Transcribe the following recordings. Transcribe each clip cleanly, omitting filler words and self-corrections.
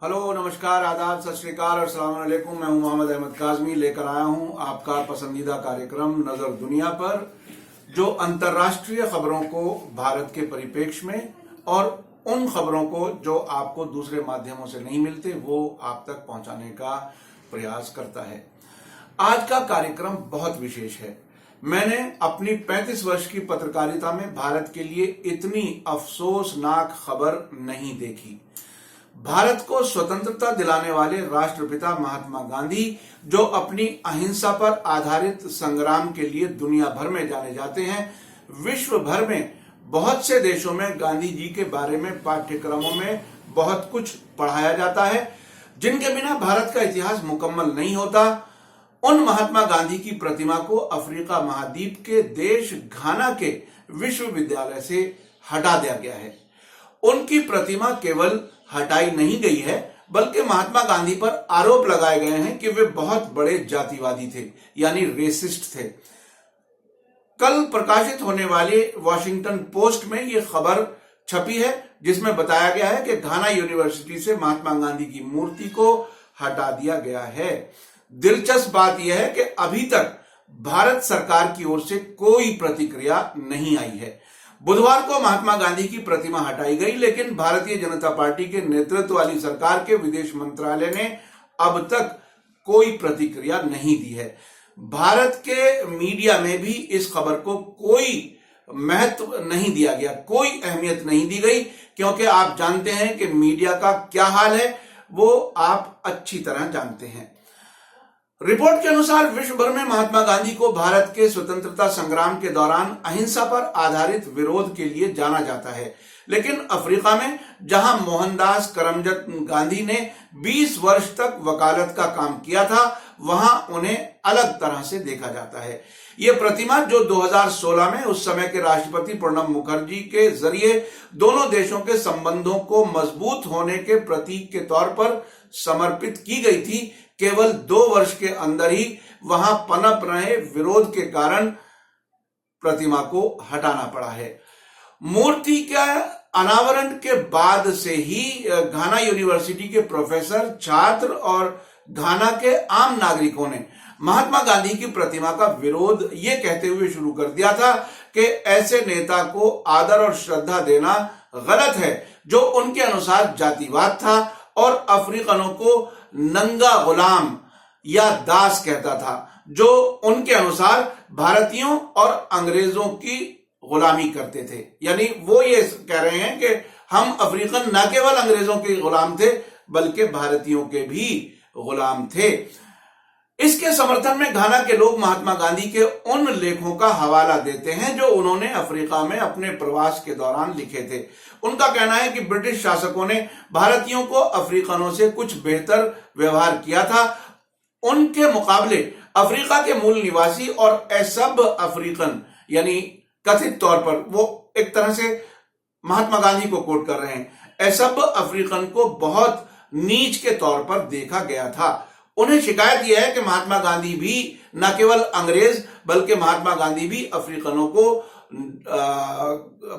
Hello, नमस्कार, आदाब, सत श्री अकाल और अस्सलाम वालेकुम। मैं हूं मोहम्मद अहमद काज़मी, लेकर आया हूं आपका पसंदीदा कार्यक्रम नजर दुनिया पर, जो अंतर्राष्ट्रीय खबरों को भारत के परिप्रेक्ष्य में और उन खबरों को जो आपको दूसरे माध्यमों से नहीं मिलते वो आप तक पहुंचाने का प्रयास करता है। आज का कार्यक्रम बहुत विशेष है। मैंने अपनी 35 वर्ष की पत्रकारिता में भारत के लिए इतनी अफसोसनाक खबर नहीं देखी। भारत को स्वतंत्रता दिलाने वाले राष्ट्रपिता महात्मा गांधी, जो अपनी अहिंसा पर आधारित संग्राम के लिए दुनिया भर में जाने जाते हैं, विश्व भर में बहुत से देशों में गांधी जी के बारे में पाठ्यक्रमों में बहुत कुछ पढ़ाया जाता है, जिनके बिना भारत का इतिहास मुकम्मल नहीं होता। उन महात्मा गांधी की प्रतिमा को अफ्रीका महाद्वीप के देश घाना के विश्वविद्यालय से हटा दिया गया है। उनकी प्रतिमा केवल हटाई नहीं गई है, बल्कि महात्मा गांधी पर आरोप लगाए गए हैं कि वे बहुत बड़े जातिवादी थे, यानी रेसिस्ट थे। कल प्रकाशित होने वाले वॉशिंगटन पोस्ट में यह खबर छपी है, जिसमें बताया गया है कि घाना यूनिवर्सिटी से महात्मा गांधी की मूर्ति को हटा दिया गया है। दिलचस्प बात यह है कि अभी तक भारत सरकार की ओर से कोई प्रतिक्रिया नहीं आई है। बुधवार को महात्मा गांधी की प्रतिमा हटाई गई, लेकिन भारतीय जनता पार्टी के नेतृत्व वाली सरकार के विदेश मंत्रालय ने अब तक कोई प्रतिक्रिया नहीं दी है। भारत के मीडिया में भी इस खबर को कोई महत्व नहीं दिया गया, कोई अहमियत नहीं दी गई, क्योंकि आप जानते हैं कि मीडिया का क्या हाल है, वो आप अच्छी तरह जानते हैं। रिपोर्ट के अनुसार विश्व भर में महात्मा गांधी को भारत के स्वतंत्रता संग्राम के दौरान अहिंसा पर आधारित विरोध के लिए जाना जाता है, लेकिन अफ्रीका में जहां मोहनदास करमचंद गांधी ने 20 वर्ष तक वकालत का काम किया था, वहां उन्हें अलग तरह से देखा जाता है। ये प्रतिमा, जो 2016 में उस समय के राष्ट्रपति प्रणब मुखर्जी के जरिए दोनों देशों के संबंधों को मजबूत होने के प्रतीक के तौर पर समर्पित की गई थी, केवल 2 वर्ष के अंदर ही वहां पनप रहे विरोध के कारण प्रतिमा को हटाना पड़ा है। मूर्ति के अनावरण के बाद से ही घाना यूनिवर्सिटी के प्रोफेसर, छात्र और घाना के आम नागरिकों ने महात्मा गांधी की प्रतिमा का विरोध ये कहते हुए शुरू कर दिया था कि ऐसे नेता को आदर और श्रद्धा देना गलत है, जो उनके अनुसार जातिवाद था और अफ्रीकनों को नंगा गुलाम या दास कहता था, जो उनके अनुसार भारतीयों और अंग्रेजों की गुलामी करते थे। यानी वो ये कह रहे हैं कि हम अफ्रीकन न केवल अंग्रेजों के गुलाम थे, बल्कि भारतीयों के भी गुलाम थे। इसके समर्थन में घाना के लोग महात्मा गांधी के उन लेखों का हवाला देते हैं जो उन्होंने अफ्रीका में अपने प्रवास के दौरान लिखे थे। उनका कहना है कि ब्रिटिश शासकों ने भारतीयों को अफ्रीकनों से कुछ बेहतर व्यवहार किया था। उनके मुकाबले अफ्रीका के मूल निवासी और असभ अफ्रीकन, यानी कथित तौर पर वो एक तरह से महात्मा गांधी को कोट कर रहे हैं, असभ अफ्रीकन को बहुत नीच के तौर पर देखा गया था। उन्हें शिकायत यह है कि महात्मा गांधी भी न केवल अंग्रेज, बल्कि महात्मा गांधी भी अफ्रीकनों को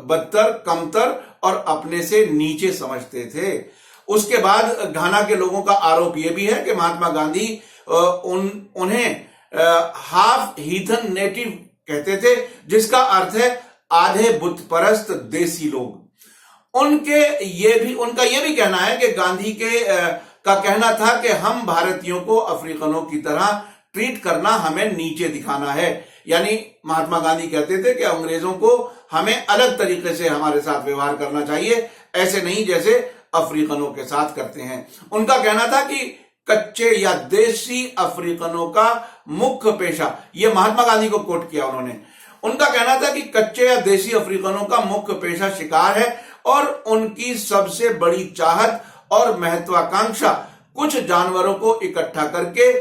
बदतर, कमतर और अपने से नीचे समझते थे। उसके बाद घाना के लोगों का आरोप यह भी है कि महात्मा गांधी उन्हें हाफ हीथन नेटिव कहते थे, जिसका अर्थ है आधे बुत परस्त देसी लोग। उनका यह भी कहना है कि गांधी का कहना था कि हम भारतीयों को अफ्रीकनों की तरह ट्रीट करना हमें नीचे दिखाना है। यानी महात्मा गांधी कहते थे कि अंग्रेजों को हमें अलग तरीके से हमारे साथ व्यवहार करना चाहिए, ऐसे नहीं जैसे अफ्रीकनों के साथ करते हैं। उनका कहना था कि कच्चे या देसी अफ्रीकनों का मुख्य पेशा, यह महात्मा गांधी को कोट किया उन्होंने, उनका कहना था कि कच्चे या देसी अफ्रीकनों का मुख्य पेशा शिकार है और उनकी सबसे बड़ी चाहत और महत्वाकांक्षा कुछ जानवरों को इकट्ठा करके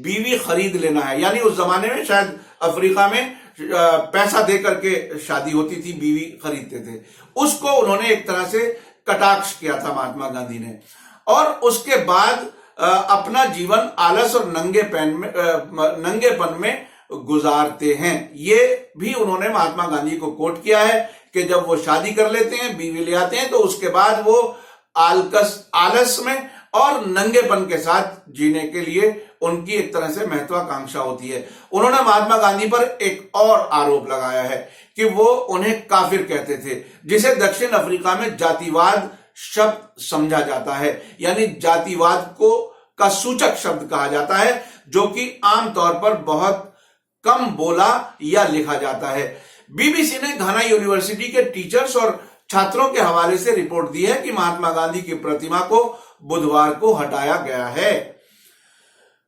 बीवी खरीद लेना है। यानी उस जमाने में शायद अफ्रीका में पैसा दे करके शादी होती थी, बीवी खरीदते थे। उसको उन्होंने एक तरह से कटाक्ष किया था महात्मा गांधी ने, और उसके बाद अपना जीवन आलस और नंगेपन में गुजारते हैं। ये भी उन्होंने महात्मा गांधी को कोट किया है कि जब वो शादी कर लेते हैं, बीवी ले आते हैं, तो उसके बाद वो आलस में और नंगेपन के साथ जीने के लिए उनकी एक तरह से महत्वाकांक्षा होती है। उन्होंने महात्मा गांधी पर एक और आरोप लगाया है कि वो उन्हें काफिर कहते थे, जिसे दक्षिण अफ्रीका में जातिवाद शब्द समझा जाता है, यानी जातिवाद को का सूचक शब्द कहा जाता है, जो कि आमतौर पर बहुत कम बोला या लिखा जाता है। बीबीसी ने घाना यूनिवर्सिटी के टीचर्स और छात्रों के हवाले से रिपोर्ट दी है कि महात्मा गांधी की प्रतिमा को बुधवार को हटाया गया है।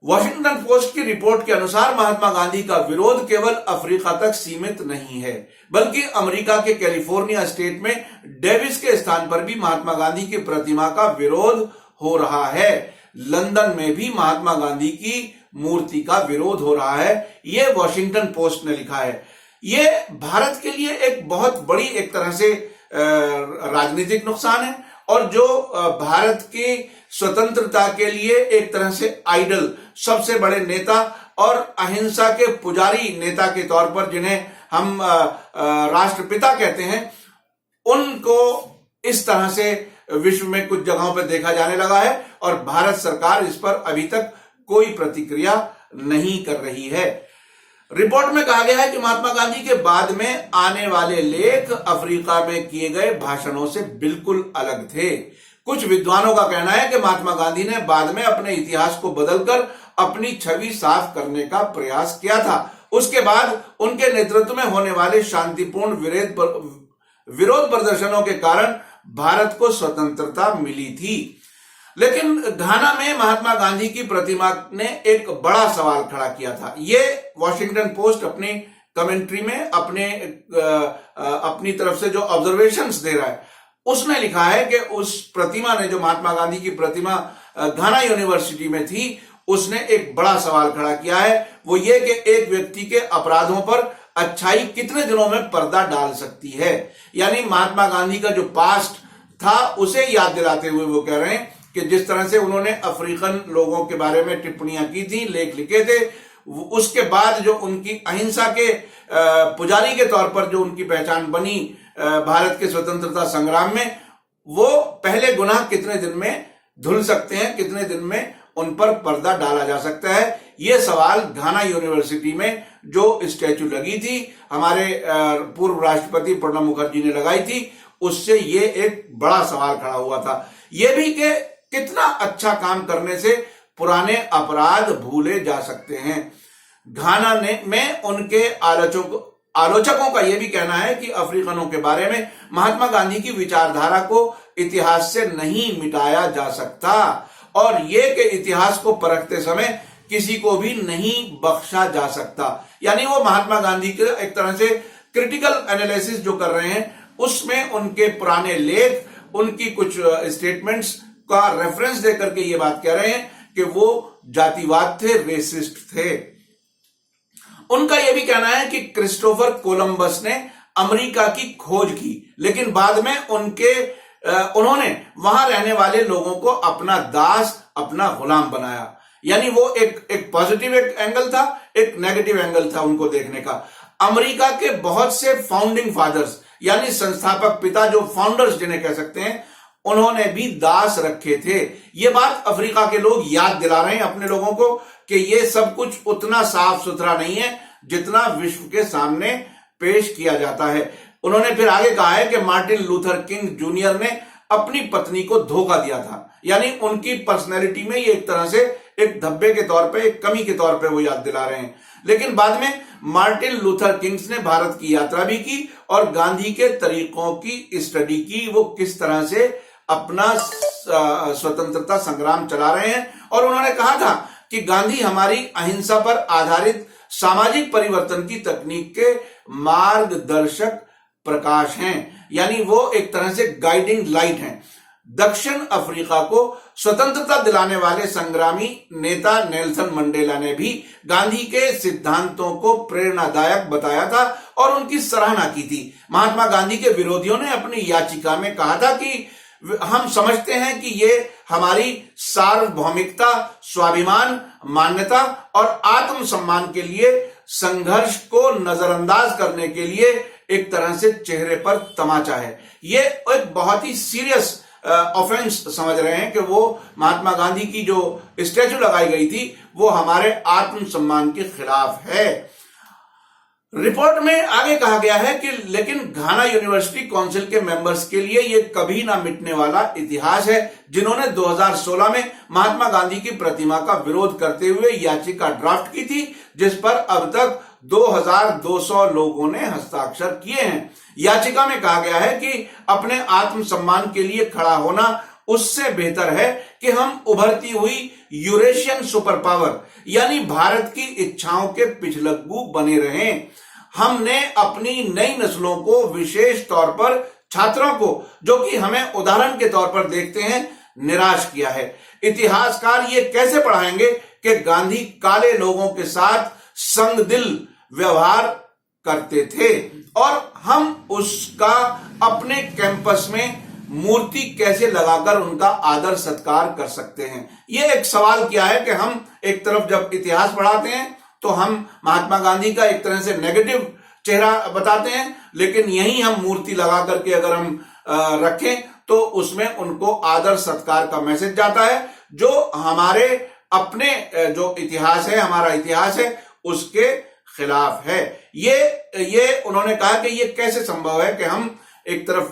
वॉशिंगटन पोस्ट की रिपोर्ट के अनुसार महात्मा गांधी का विरोध केवल अफ्रीका तक सीमित नहीं है, बल्कि अमेरिका के कैलिफोर्निया स्टेट में डेविस के स्थान पर भी महात्मा गांधी की प्रतिमा का विरोध हो रहा है। लंदन में भी महात्मा गांधी की मूर्ति का विरोध हो रहा है, यह वॉशिंगटन पोस्ट ने लिखा है। यह भारत के लिए एक बहुत बड़ी एक तरह से राजनीतिक नुकसान है, और जो भारत की स्वतंत्रता के लिए एक तरह से आइडल, सबसे बड़े नेता और अहिंसा के पुजारी नेता के तौर पर जिन्हें हम राष्ट्रपिता कहते हैं, उनको इस तरह से विश्व में कुछ जगहों पर देखा जाने लगा है, और भारत सरकार इस पर अभी तक कोई प्रतिक्रिया नहीं कर रही है। रिपोर्ट में कहा गया है कि महात्मा गांधी के बाद में आने वाले लेख अफ्रीका में किए गए भाषणों से बिल्कुल अलग थे। कुछ विद्वानों का कहना है कि महात्मा गांधी ने बाद में अपने इतिहास को बदलकर अपनी छवि साफ करने का प्रयास किया था। उसके बाद उनके नेतृत्व में होने वाले शांतिपूर्ण विरोध प्रदर्शनों के कारण भारत को स्वतंत्रता मिली थी। लेकिन घाना में महात्मा गांधी की प्रतिमा ने एक बड़ा सवाल खड़ा किया था। ये वॉशिंगटन पोस्ट अपनी कमेंट्री में अपनी तरफ से जो ऑब्जर्वेशंस दे रहा है, उसने लिखा है कि उस प्रतिमा ने, जो महात्मा गांधी की प्रतिमा घाना यूनिवर्सिटी में थी, उसने एक बड़ा सवाल खड़ा किया है। वो ये कि एक व्यक्ति के अपराधों पर अच्छाई कितने दिनों में पर्दा डाल सकती है। यानी महात्मा गांधी का जो पास्ट था उसे याद दिलाते हुए वो कह रहे हैं कि जिस तरह से उन्होंने अफ्रीकन लोगों के बारे में टिप्पणियां की थी, लेख लिखे थे, उसके बाद जो उनकी अहिंसा के पुजारी के तौर पर जो उनकी पहचान बनी भारत के स्वतंत्रता संग्राम में, वो पहले गुनाह कितने दिन में धुल सकते हैं, कितने दिन में उन पर पर्दा डाला जा सकता है। ये सवाल घाना यूनिवर्सिटी में जो स्टैचू लगी थी, हमारे पूर्व राष्ट्रपति प्रणब मुखर्जी ने लगाई थी, उससे ये एक बड़ा सवाल खड़ा हुआ था। ये भी कि कितना अच्छा काम करने से पुराने अपराध भूले जा सकते हैं। घाना में उनके आलोचकों का यह भी कहना है कि अफ्रीकनों के बारे में महात्मा गांधी की विचारधारा को इतिहास से नहीं मिटाया जा सकता, और यह कि इतिहास को परखते समय किसी को भी नहीं बख्शा जा सकता। यानी वो महात्मा गांधी के एक तरह से क्रिटिकल एनालिसिस जो कर रहे हैं, उसमें उनके पुराने लेख, उनकी कुछ स्टेटमेंट्स का रेफरेंस देकर के ये बात कह रहे हैं कि वो जातिवाद थे, रेसिस्ट थे। उनका यह भी कहना है कि क्रिस्टोफर कोलंबस ने अमेरिका की खोज की, लेकिन बाद में उन्होंने वहां रहने वाले लोगों को अपना दास, अपना गुलाम बनाया। यानी वो एक पॉजिटिव एक एंगल था, एक नेगेटिव एंगल था उनको देखने का। अमेरिका के बहुत से फाउंडिंग फादर्स, यानी संस्थापक पिता, जो फाउंडर्स जिन्हें कह सकते हैं, उन्होंने भी दास रखे थे। ये बात अफ्रीका के लोग याद दिला रहे हैं अपने लोगों को कि ये सब कुछ उतना साफ सुथरा नहीं है जितना विश्व के सामने पेश किया जाता है। उन्होंने फिर आगे कहा है कि मार्टिन लूथर किंग जूनियर ने अपनी पत्नी को धोखा दिया था। यानी उनकी पर्सनैलिटी में ये एक तरह से एक धब्बे के तौर पे, एक कमी के तौर पे वो याद दिला रहे हैं। लेकिन बाद में मार्टिन लूथर किंग्स ने भारत की यात्रा भी की और गांधी के तरीकों की स्टडी की, वो किस तरह से अपना स्वतंत्रता संग्राम चला रहे हैं। और उन्होंने कहा था कि गांधी हमारी अहिंसा पर आधारित सामाजिक परिवर्तन की तकनीक के मार्गदर्शक प्रकाश हैं। यानी वो एक तरह से गाइडिंग लाइट हैं। दक्षिण अफ्रीका को स्वतंत्रता दिलाने वाले संग्रामी नेता नेल्सन मंडेला ने भी गांधी के सिद्धांतों को प्रेरणादायक बताया था और उनकी सराहना की थी। महात्मा गांधी के विरोधियों ने अपनी याचिका में कहा था कि हम समझते हैं कि ये हमारी सार्वभौमिकता, स्वाभिमान, मान्यता और आत्मसम्मान के लिए संघर्ष को नजरअंदाज करने के लिए एक तरह से चेहरे पर तमाचा है। ये एक बहुत ही सीरियस ऑफेंस समझ रहे हैं कि वो महात्मा गांधी की जो स्टैचू लगाई गई थी वो हमारे आत्मसम्मान के खिलाफ है। रिपोर्ट में आगे कहा गया है कि लेकिन घाना यूनिवर्सिटी काउंसिल के मेंबर्स के लिए ये कभी ना मिटने वाला इतिहास है, जिन्होंने 2016 में महात्मा गांधी की प्रतिमा का विरोध करते हुए याचिका ड्राफ्ट की थी, जिस पर अब तक 2200 लोगों ने हस्ताक्षर किए हैं। याचिका में कहा गया है कि अपने आत्मसम्मान के लिए खड़ा होना उससे बेहतर है कि हम उभरती हुई यूरेशियन सुपर पावर यानी भारत की इच्छाओं के पिछलग्गू बने रहें। हमने अपनी नई नस्लों को, विशेष तौर पर छात्रों को, जो कि हमें उदाहरण के तौर पर देखते हैं, निराश किया है। इतिहासकार ये कैसे पढ़ाएंगे कि गांधी काले लोगों के साथ संगदिल व्यवहार करते थे और हम उसका अपने कैंपस में मूर्ति कैसे लगाकर उनका आदर सत्कार कर सकते हैं। ये एक सवाल किया है कि हम एक तरफ जब इतिहास पढ़ाते हैं तो हम महात्मा गांधी का एक तरह से नेगेटिव चेहरा बताते हैं, लेकिन यहीं हम मूर्ति लगा करके अगर हम रखें तो उसमें उनको आदर सत्कार का मैसेज जाता है, जो हमारे अपने जो इतिहास है, हमारा इतिहास है, उसके खिलाफ है। ये उन्होंने कहा कि ये कैसे संभव है कि हम एक तरफ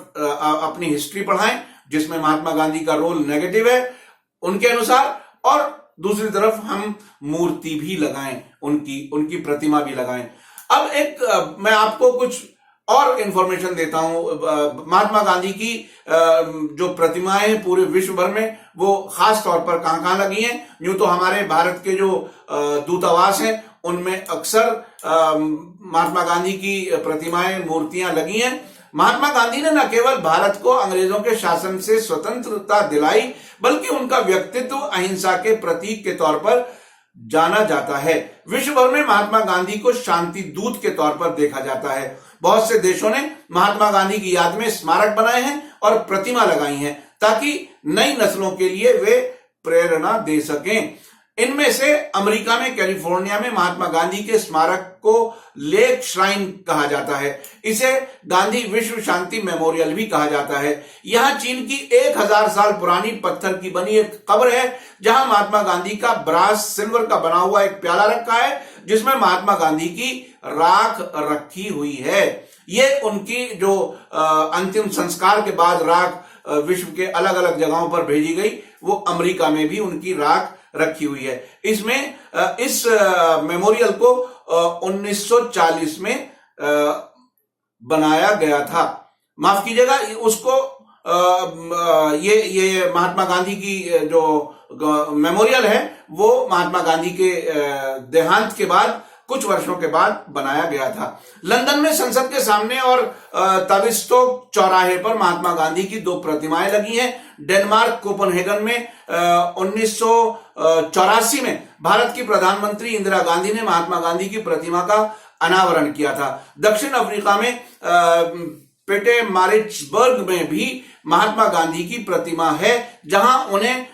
अपनी हिस्ट्री पढ़ाएं जिसमें महात्मा गांधी का रोल नेगेटिव है उनके अनुसार, और दूसरी तरफ हम मूर्ति भी लगाएं, उनकी प्रतिमा भी लगाएं। अब मैं आपको कुछ और इंफॉर्मेशन देता हूं। महात्मा गांधी की जो प्रतिमाएं हैं पूरे विश्व भर में, वो खास तौर पर कहां लगी हैं। यूं तो हमारे भारत के जो दूतावास हैं उनमें अक्सर महात्मा गांधी की प्रतिमाएं, मूर्तियां लगी हैं। महात्मा गांधी ने न केवल भारत को अंग्रेजों के शासन से स्वतंत्रता दिलाई, बल्कि उनका व्यक्तित्व अहिंसा के प्रतीक के तौर पर जाना जाता है। विश्व भर में महात्मा गांधी को शांति दूत के तौर पर देखा जाता है। बहुत से देशों ने महात्मा गांधी की याद में स्मारक बनाए हैं और प्रतिमा लगाई हैं ताकि नई नस्लों के लिए वे प्रेरणा दे सकें। इनमें से अमेरिका में कैलिफोर्निया में महात्मा गांधी के स्मारक को लेक श्राइन कहा जाता है। इसे गांधी विश्व शांति मेमोरियल भी कहा जाता है। यहां चीन की 1000 साल पुरानी पत्थर की बनी एक कब्र है, जहां महात्मा गांधी का ब्रास सिल्वर का बना हुआ एक प्याला रखा है, जिसमें महात्मा गांधी की राख रखी हुई है। ये उनकी जो अंतिम संस्कार के बाद राख विश्व के अलग अलग जगहों पर भेजी गई, वो अमेरिका में भी उनकी राख रखी हुई है। इसमें इस मेमोरियल को 1940 में बनाया गया था। माफ कीजिएगा, उसको ये महात्मा गांधी की जो मेमोरियल है वो महात्मा गांधी के देहांत के बाद कुछ वर्षों के बाद बनाया गया था। लंदन में संसद के सामने और ताविस्टोक चौराहे पर महात्मा गांधी की 2 प्रतिमाएं लगी हैं। डेनमार्क कोपेनहेगन में 1984 में भारत की प्रधानमंत्री इंदिरा गांधी ने महात्मा गांधी की प्रतिमा का अनावरण किया था। दक्षिण अफ्रीका में पेटेमारिट्सबर्ग में भी महात्मा गांधी की प्रतिमा है, जहां उन्हें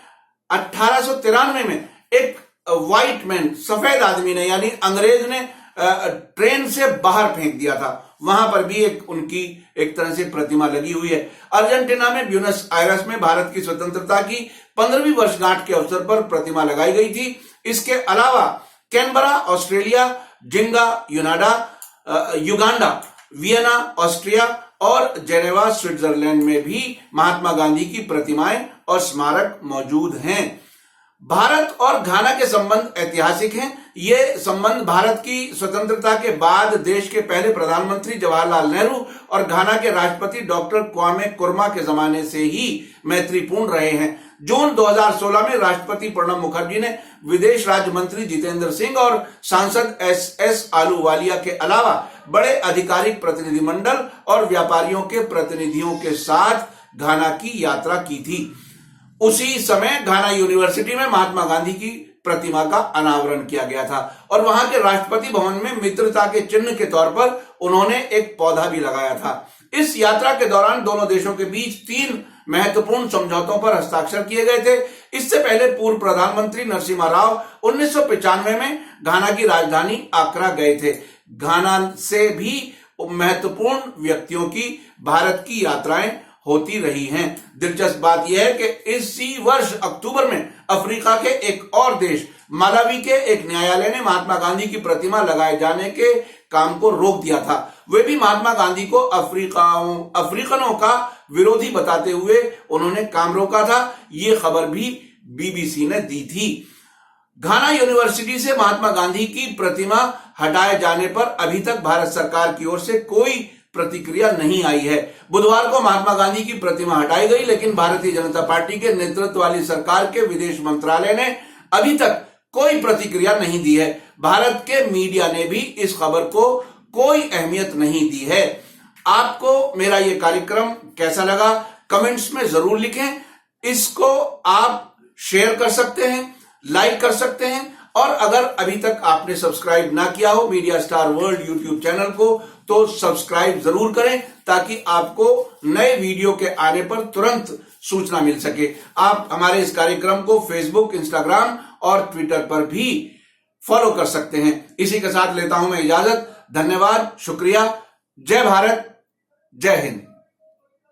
1893 में एक व्हाइट मैन, सफेद आदमी ने, यानी अंग्रेज ने ट्रेन से बाहर फेंक दिया था। वहां पर भी उनकी एक तरह से प्रतिमा लगी हुई है। अर्जेंटीना में ब्यूनस आयर्स में भारत की स्वतंत्रता की 15वीं वर्षगांठ के अवसर पर प्रतिमा लगाई गई थी। इसके अलावा कैनबरा ऑस्ट्रेलिया, जिंगा युगांडा, वियना ऑस्ट्रिया और जेनेवा स्विट्जरलैंड में भी महात्मा गांधी की प्रतिमाएं और स्मारक मौजूद हैं। भारत और घाना के संबंध ऐतिहासिक हैं। ये संबंध भारत की स्वतंत्रता के बाद देश के पहले प्रधानमंत्री जवाहरलाल नेहरू और घाना के राष्ट्रपति डॉक्टर क्वामे कुरमा के जमाने से ही मैत्रीपूर्ण रहे हैं। जून 2016 में राष्ट्रपति प्रणब मुखर्जी ने विदेश राज्य मंत्री जितेंद्र सिंह और सांसद एस आलूवालिया के अलावा बड़े आधिकारिक प्रतिनिधिमंडल और व्यापारियों के प्रतिनिधियों के साथ घाना की यात्रा की थी। उसी समय घाना यूनिवर्सिटी में महात्मा गांधी की प्रतिमा का अनावरण किया गया था और वहां के राष्ट्रपति भवन में मित्रता के चिन्ह के तौर पर उन्होंने एक पौधा भी लगाया था। इस यात्रा के दौरान दोनों देशों के बीच 3 महत्वपूर्ण समझौतों पर हस्ताक्षर किए गए थे। इससे पहले पूर्व प्रधानमंत्री नरसिम्हा राव 1995 में घाना की राजधानी आक्रा गए थे। घाना से भी महत्वपूर्ण व्यक्तियों की भारत की यात्राएं होती रही हैं। दिलचस्प बात यह है कि इसी वर्ष अक्टूबर में अफ्रीका के एक और देश मालावी के एक न्यायालय ने महात्मा गांधी की प्रतिमा लगाए जाने के काम को रोक दिया था। वे भी महात्मा गांधी को अफ्रीकनों का विरोधी बताते हुए उन्होंने काम रोका था। ये खबर भी बीबीसी ने दी थी। घाना यूनिवर्सिटी से महात्मा गांधी की प्रतिमा हटाए जाने पर अभी तक भारत सरकार की ओर से कोई प्रतिक्रिया नहीं आई है। बुधवार को महात्मा गांधी की प्रतिमा हटाई गई, लेकिन भारतीय जनता पार्टी के नेतृत्व वाली सरकार के विदेश मंत्रालय ने अभी तक कोई प्रतिक्रिया नहीं दी है। भारत के मीडिया ने भी इस खबर को कोई अहमियत नहीं दी है। आपको मेरा ये कार्यक्रम कैसा लगा कमेंट्स में जरूर लिखें। इसको आप शेयर कर सकते हैं, लाइक कर सकते हैं, और अगर अभी तक आपने सब्सक्राइब ना किया हो media star world YouTube channel को तो सब्सक्राइब जरूर करें, ताकि आपको नए वीडियो के आने पर तुरंत सूचना मिल सके। आप हमारे इस कार्यक्रम को फेसबुक, इंस्टाग्राम और ट्विटर पर भी फॉलो कर सकते हैं। इसी के साथ लेता हूं मैं इजाजत। धन्यवाद, शुक्रिया। जय भारत, जय हिंद।